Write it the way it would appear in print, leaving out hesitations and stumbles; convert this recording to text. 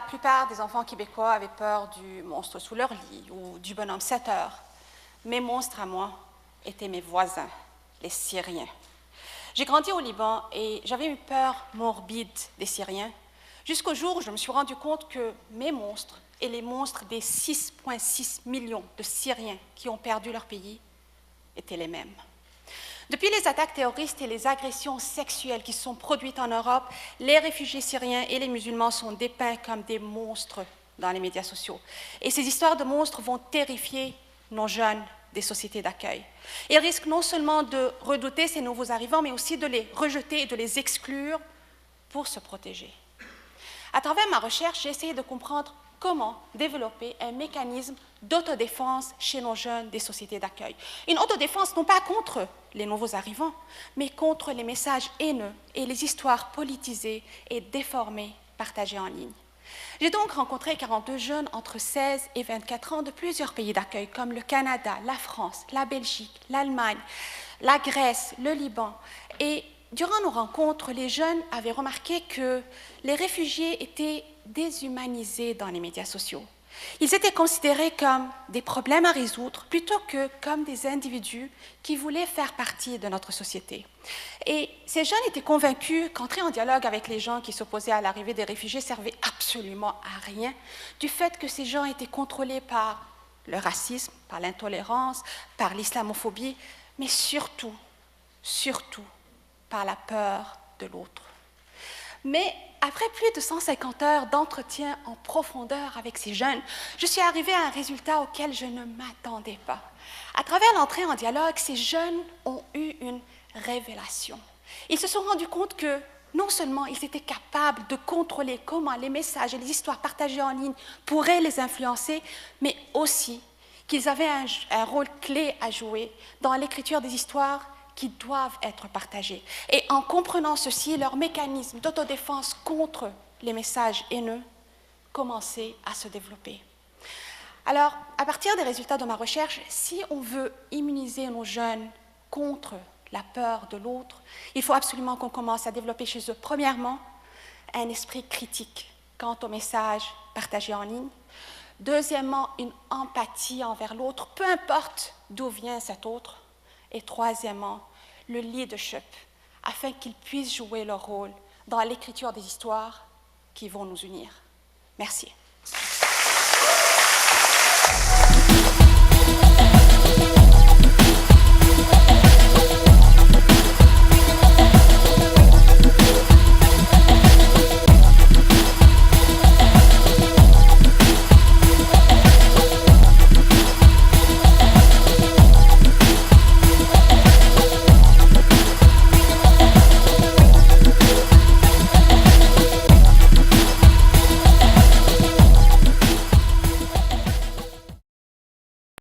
plupart des enfants québécois avaient peur du monstre sous leur lit ou du bonhomme 7 heures. Mes monstres à moi étaient mes voisins, les Syriens. J'ai grandi au Liban et j'avais une peur morbide des Syriens, jusqu'au jour où je me suis rendu compte que mes monstres et les monstres des 6,6 millions de Syriens qui ont perdu leur pays étaient les mêmes. Depuis les attaques terroristes et les agressions sexuelles qui se sont produites en Europe, les réfugiés syriens et les musulmans sont dépeints comme des monstres dans les médias sociaux. Et ces histoires de monstres vont terrifier nos jeunes des sociétés d'accueil. Ils risquent non seulement de redouter ces nouveaux arrivants, mais aussi de les rejeter et de les exclure pour se protéger. À travers ma recherche, j'ai essayé de comprendre comment développer un mécanisme d'autodéfense chez nos jeunes des sociétés d'accueil. Une autodéfense non pas contre les nouveaux arrivants, mais contre les messages haineux et les histoires politisées et déformées partagées en ligne. J'ai donc rencontré 42 jeunes entre 16 et 24 ans de plusieurs pays d'accueil comme le Canada, la France, la Belgique, l'Allemagne, la Grèce, le Liban. Et durant nos rencontres, les jeunes avaient remarqué que les réfugiés étaient déshumanisés dans les médias sociaux. Ils étaient considérés comme des problèmes à résoudre plutôt que comme des individus qui voulaient faire partie de notre société. Et ces jeunes étaient convaincus qu'entrer en dialogue avec les gens qui s'opposaient à l'arrivée des réfugiés servait absolument à rien, du fait que ces gens étaient contrôlés par le racisme, par l'intolérance, par l'islamophobie, mais surtout par la peur de l'autre. Mais après plus de 150 heures d'entretien en profondeur avec ces jeunes, je suis arrivée à un résultat auquel je ne m'attendais pas. À travers l'entrée en dialogue, ces jeunes ont eu une révélation. Ils se sont rendus compte que non seulement ils étaient capables de contrôler comment les messages et les histoires partagées en ligne pourraient les influencer, mais aussi qu'ils avaient un rôle clé à jouer dans l'écriture des histoires qui doivent être partagés. Et en comprenant ceci, leur mécanisme d'autodéfense contre les messages haineux commençait à se développer. Alors, à partir des résultats de ma recherche, si on veut immuniser nos jeunes contre la peur de l'autre, il faut absolument qu'on commence à développer chez eux, premièrement, un esprit critique quant aux messages partagés en ligne. Deuxièmement, une empathie envers l'autre, peu importe d'où vient cet autre. Et troisièmement, le leadership, afin qu'ils puissent jouer leur rôle dans l'écriture des histoires qui vont nous unir. Merci.